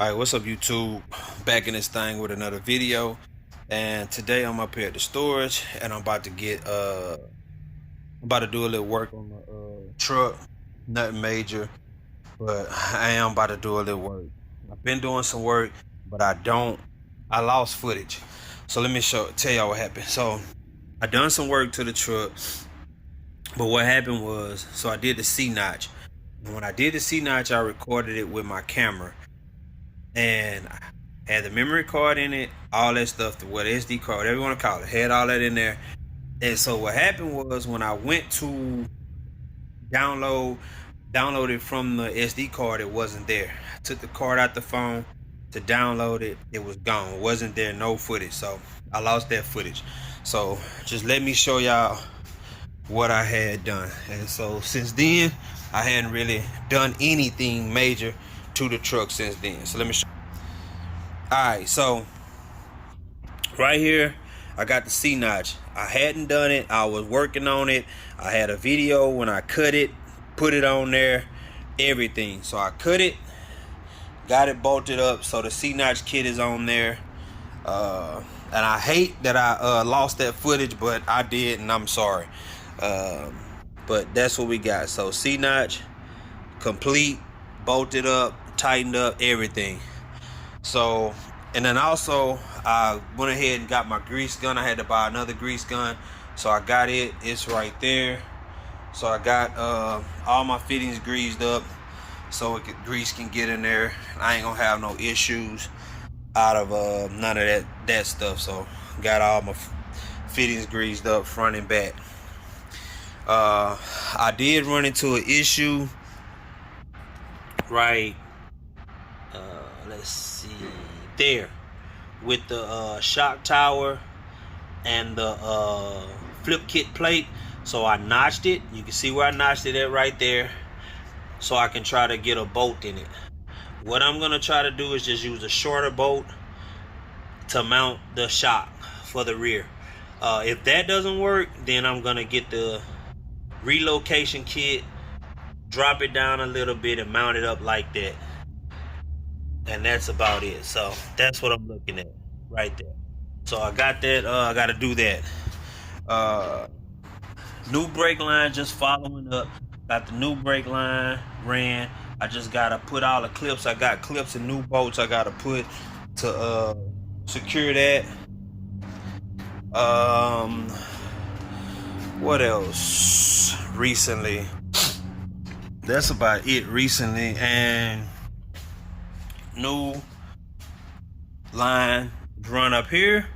Alright, what's up YouTube? Back in this thing with another video. And today I'm up here at the storage and I'm about to do a little work on the truck. Nothing major, but I am about to do a little work. I've been doing some work, but I lost footage. So let me tell y'all what happened. So I done some work to the truck, but what happened was, so I did the C notch. And when I did the C notch, I recorded it with my camera. And I had the memory card in it, all that stuff, the SD card, whatever you want to call it, had all that in there. And so what happened was when I went to download it from the SD card, it wasn't there. I took the card out the phone to download it, it was gone. It wasn't there, no footage. So I lost that footage. So just let me show y'all what I had done. And so since then, I hadn't really done anything major to the truck since then. So let me show. Alright, so right here I got the C notch. I hadn't done it, I was working on it. I had a video when I cut it, put it on there, everything. So I cut it, got it bolted up, so the C notch kit is on there. And I hate that I lost that footage, but I did, and I'm sorry. But that's what we got. So C notch complete, bolted up, tightened up, everything. So, and then also I went ahead and got my grease gun. I had to buy another grease gun, so I got it. It's right there. So I got all my fittings greased up, so grease can get in there. I ain't gonna have no issues out of none of that stuff. So got all my fittings greased up front and back. I did run into an issue right, let's see, there with the shock tower and the flip kit plate. So I notched it. You can see where I notched it at right there, so I can try to get a bolt in it. What I'm gonna try to do is just use a shorter bolt to mount the shock for the rear. If that doesn't work, then I'm gonna get the relocation kit, drop it down a little bit and mount it up like that. And that's about it. So that's what I'm looking at right there. So I got that. I got to do that. New brake line just following up. Got the new brake line ran. I just got to put all the clips. I got clips and new bolts I got to put to secure that. What else recently? That's about it recently. And new line run up here.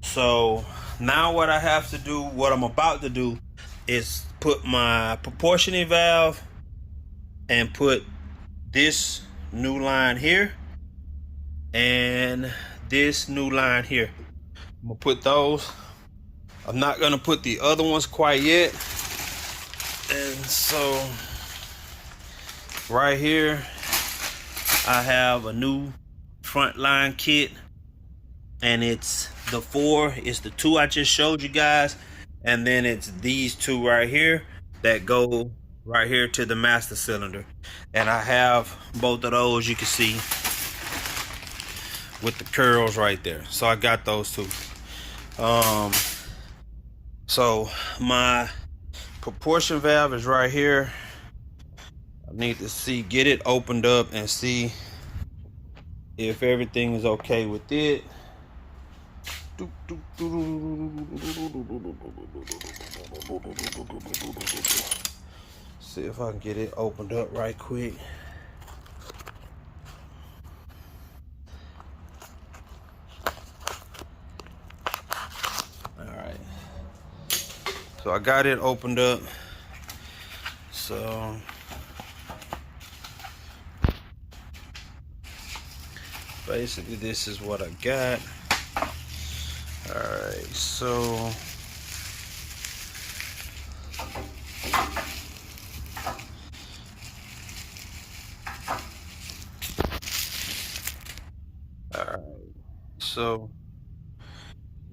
So now what I have to do, what I'm about to do, is put my proportioning valve and put this new line here and this new line here. I'm gonna put those. I'm not gonna put the other ones quite yet. And so right here I have a new front line kit, and it's the 4, it's the 2 I just showed you guys, and then it's these 2 right here that go right here to the master cylinder. And I have both of those, you can see with the curls right there. So I got those 2. So my proportion valve is right here. I need to get it opened up and see if everything is okay with it. See if I can get it opened up right quick. Alright. So I got it opened up. So basically this is what I got. Alright, so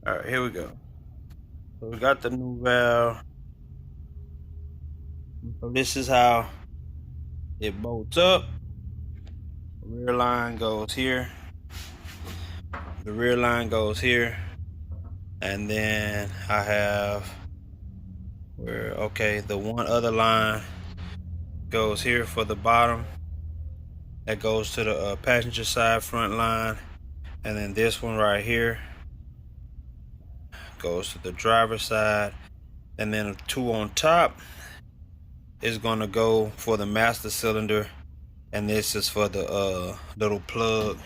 alright, here we go. So we got the new valve. So this is how it bolts up. rear line goes here. The rear line goes here. And then I have where, okay, the one other line goes here for the bottom. That goes to the passenger side front line. And then this one right here goes to the driver's side. And then 2 on top is gonna go for the master cylinder. And this is for the little plug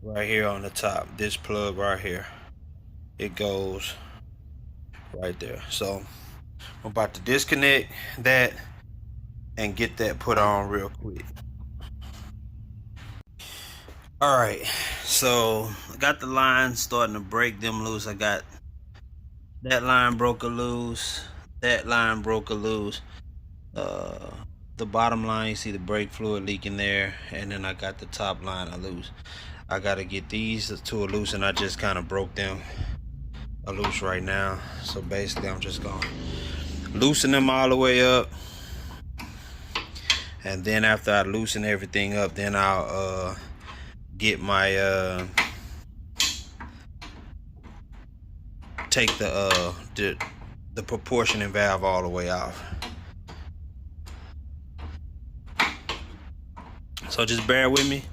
right here on the top. This plug right here, it goes right there. So I'm about to disconnect that and get that put on real quick. All right, so I got the line starting to break them loose. I got that line broke loose, that line broke loose. The bottom line, you see the brake fluid leaking there, and then I got the top line loose. I gotta get these two loose, and I just kind of broke them loose right now. So basically I'm just gonna loosen them all the way up, and then after I loosen everything up, then I'll get my take the proportioning valve all the way off. So just bear with me.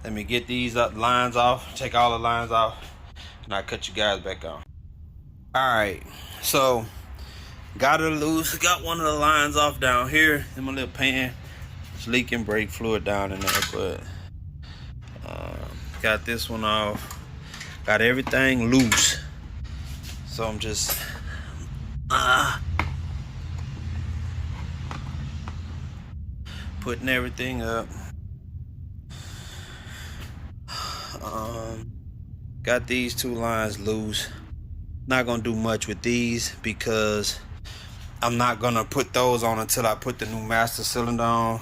Let me get these lines off, take all the lines off, and I'll cut you guys back on. All right, so got it loose. Got one of the lines off down here in my little pan. It's leaking brake fluid down in there, but got this one off. Got everything loose. So I'm just putting everything up. Got these 2 lines loose. Not gonna do much with these because I'm not gonna put those on until I put the new master cylinder on.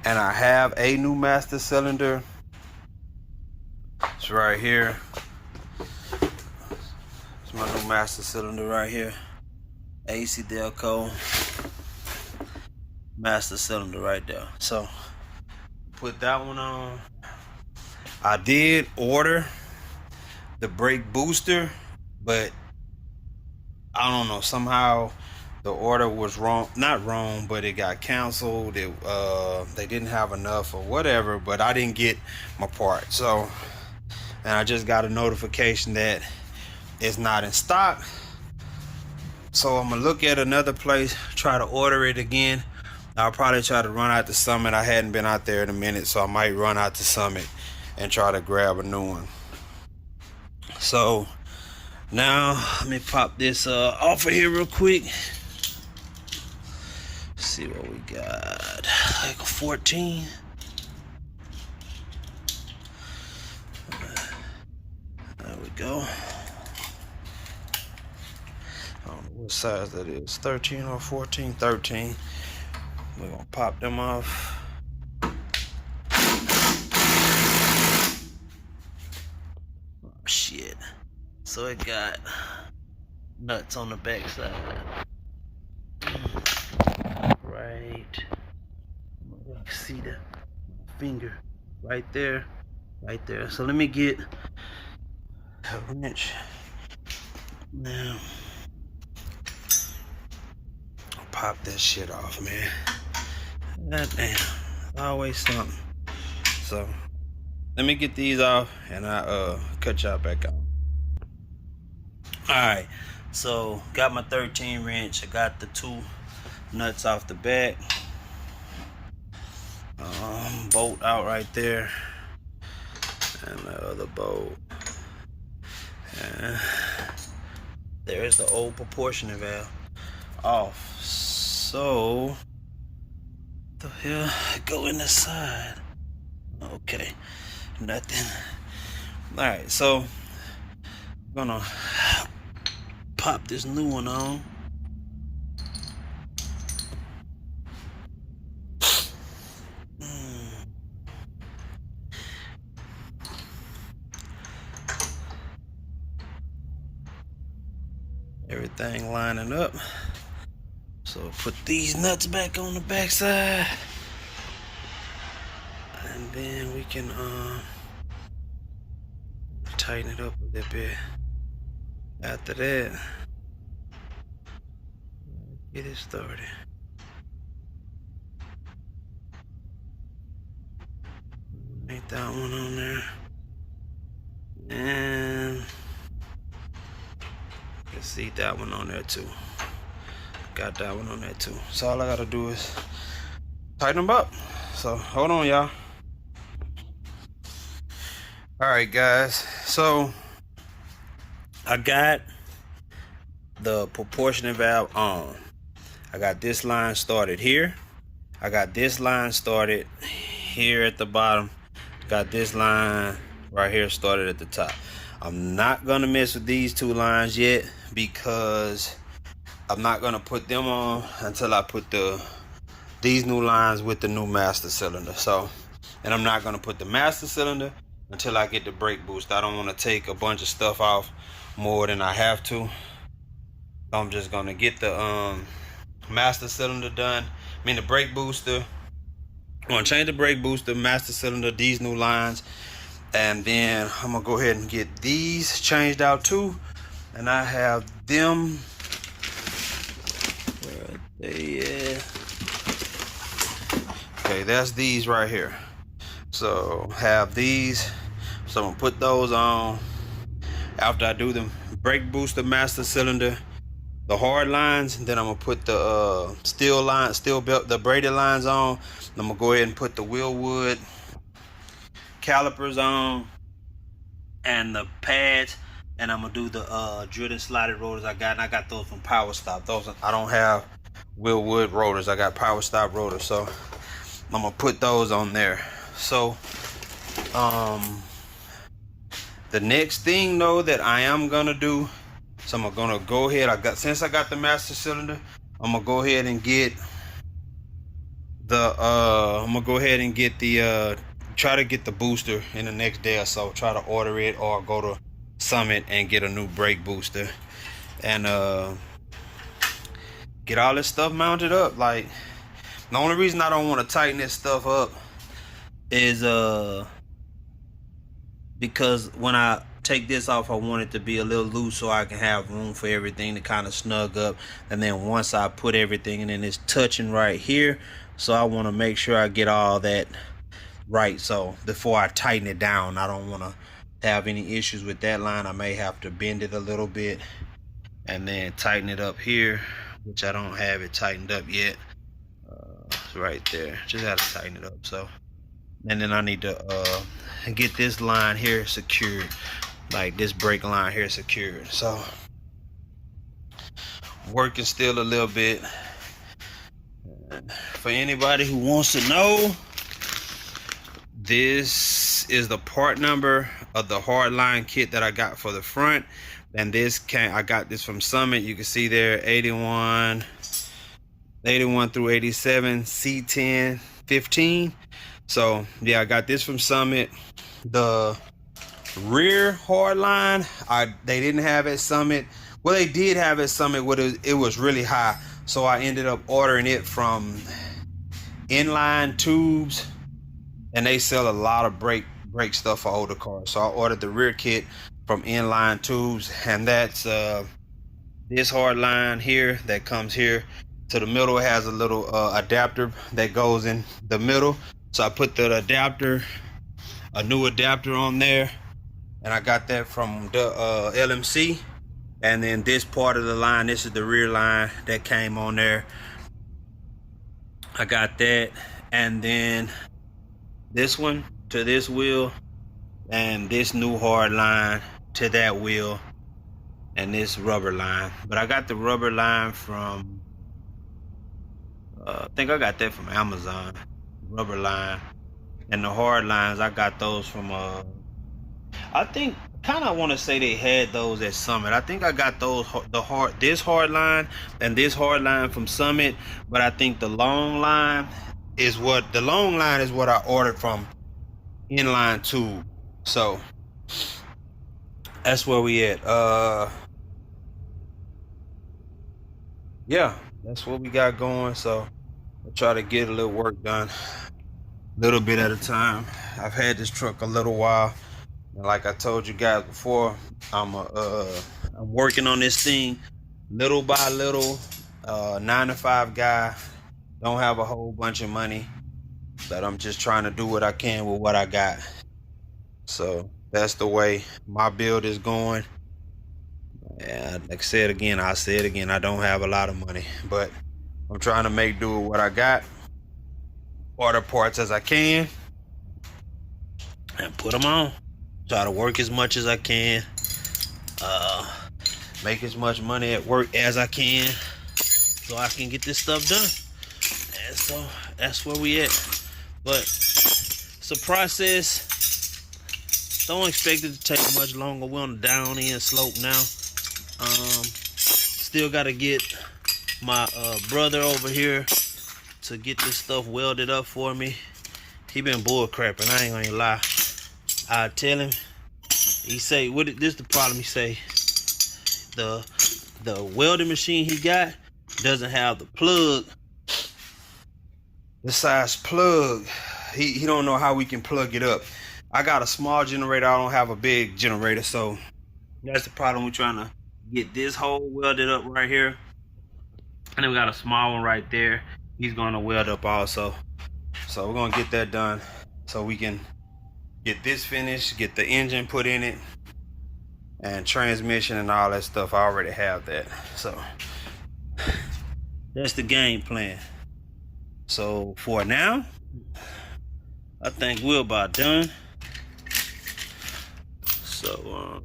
And I have a new master cylinder. It's right here. It's my new master cylinder right here. AC Delco master cylinder right there. So put that one on. I did order the brake booster, but I don't know, somehow the order was wrong. Not wrong, but it got canceled. They didn't have enough or whatever, but I didn't get my part. So, and I just got a notification that it's not in stock. So I'm gonna look at another place, try to order it again. I'll probably try to run out to Summit. I hadn't been out there in a minute, so I might run out to Summit and try to grab a new one. So now let me pop this off of here real quick. See what we got. Like a 14. There we go. I don't know what size that is. 13 or 14? 13. We're gonna pop them off. Oh shit. So it got nuts on the back side. Right. You can see the finger right there. Right there. So let me get a wrench. Now I'll pop that shit off, man. God damn. Always something. So let me get these off and I cut y'all back on. Alright, so got my 13 wrench. I got the 2 nuts off the back. Bolt out right there. And the other bolt. And there's the old proportioning valve off. So the hell go in the side. Okay, nothing. Alright, so I'm gonna pop this new one on. Everything lining up. So put these nuts back on the back side. And then we can tighten it up a little bit. After that, get it started. Make that one on there. And let's see that one on there too. Got that one on there too. So all I gotta do is tighten them up. So hold on, y'all. All right, guys. So I got the proportionate valve on. I got this line started here. I got this line started here at the bottom. Got this line right here started at the top. I'm not gonna mess with these two lines yet because I'm not gonna put them on until I put these new lines with the new master cylinder. So, and I'm not gonna put the master cylinder until I get the brake booster. I don't want to take a bunch of stuff off more than I have to. I'm just gonna get the master cylinder done. I mean the brake booster. I'm gonna change the brake booster, master cylinder, these new lines, and then I'm gonna go ahead and get these changed out too. And I have them. Where are they at? Okay, that's these right here. So have these. So I'm gonna put those on after I do the brake booster, master cylinder, the hard lines. And then I'm gonna put the steel belt, the braided lines on. I'm gonna go ahead and put the Willwood calipers on and the pads, and I'm gonna do the drilled and slotted rotors I got. And I got those from Power Stop. Those I don't have Willwood rotors. I got Power Stop rotors. So I'm gonna put those on there. So the next thing though that I am gonna do, so I'm gonna go ahead. Since I got the master cylinder, I'm gonna go ahead and get the try to get the booster in the next day or so. Try to order it or go to Summit and get a new brake booster and get all this stuff mounted up. Like, the only reason I don't want to tighten this stuff up is because when I take this off, I want it to be a little loose so I can have room for everything to kind of snug up. And then once I put everything in, and it's touching right here, so I want to make sure I get all that right. So before I tighten it down, I don't want to have any issues with that line. I may have to bend it a little bit and then tighten it up here, which I don't have it tightened up yet. It's right there. Just have to tighten it up. So, and then I need to get this line here secured, like this brake line here secured. So working still a little bit. For anybody who wants to know, this is the part number of the hard line kit that I got for the front, and I got this from Summit. You can see there 81 through 87, C10 15. So yeah, I got this from Summit. The rear hard line, they didn't have at Summit. Well, they did have at Summit, but it was really high, so I ended up ordering it from Inline Tubes, and they sell a lot of brake stuff for older cars. So I ordered the rear kit from Inline Tubes, and that's this hard line here that comes here to the middle. It has a little adapter that goes in the middle. So I put the adapter, a new adapter on there, and I got that from the LMC. And then this part of the line, this is the rear line that came on there. I got that, and then this one to this wheel, and this new hard line to that wheel, and this rubber line. But I got the rubber line from I think I got that from Amazon, rubber line. And the hard lines, I got those from I think, kind of want to say they had those at Summit. I think I got those, this hard line and this hard line from Summit, but I think the long line is what I ordered from Inline Tube. So that's where we at. Yeah, that's what we got going. So I'll try to get a little work done little bit at a time. I've had this truck a little while, and like I told you guys before, I'm working on this thing little by little. 9 to 5 guy, don't have a whole bunch of money, but I'm just trying to do what I can with what I got. So that's the way my build is going. And like I said again, I say it again, I don't have a lot of money, but I'm trying to make do with what I got, order parts as I can, and put them on. Try to work as much as I can, make as much money at work as I can, so I can get this stuff done. And so that's where we at. But it's a process. Don't expect it to take much longer. We're on the down end slope now. Still got to get my brother over here to get this stuff welded up for me. He been bull crapping, I ain't gonna lie. I tell him, he say, this the problem, he say, the welding machine he got doesn't have the plug, the size plug. He don't know how we can plug it up. I got a small generator, I don't have a big generator, so that's the problem. We're trying to get this hole welded up right here, and then we got a small one right there. He's gonna weld up also, so we're gonna get that done so we can get this finished, get the engine put in it, and transmission and all that stuff. I already have that, so that's the game plan. So for now, I think we're about done. So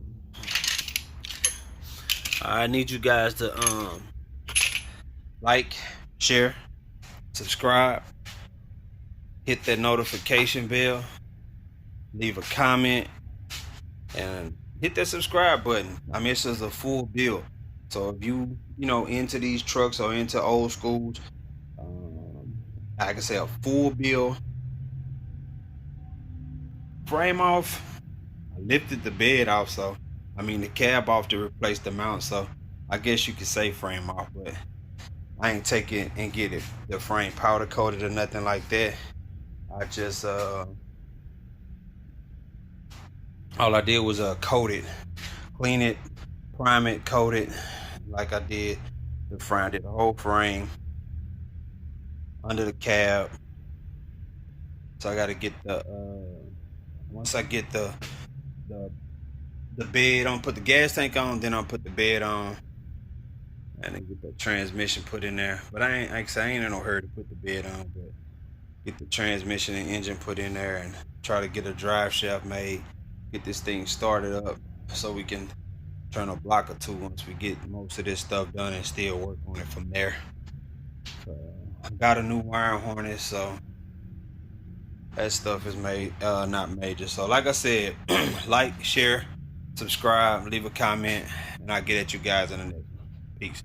I need you guys to like, share, subscribe, hit that notification bell, leave a comment, and hit that subscribe button. I mean, this is a full build, so if you into these trucks or into old schools, like I say, a full build. Frame off, I lifted the bed off, so I mean the cab off to replace the mount, so I guess you could say frame off, but I ain't take it and get it the frame powder coated or nothing like that. I just all I did was coat it, clean it, prime it, coat it like I did the frame. I did the whole frame under the cab. So I got to get the once I get the bed on, put the gas tank on, then I'll put the bed on, and then get the transmission put in there. But I ain't in no hurry to put the bed on, but get the transmission and engine put in there and try to get a drive shaft made, get this thing started up so we can turn a block or two once we get most of this stuff done and still work on it from there. I got a new wiring harness, so that stuff is not major. So like I said, like, share, subscribe, leave a comment, and I'll get at you guys in the next one. Peace.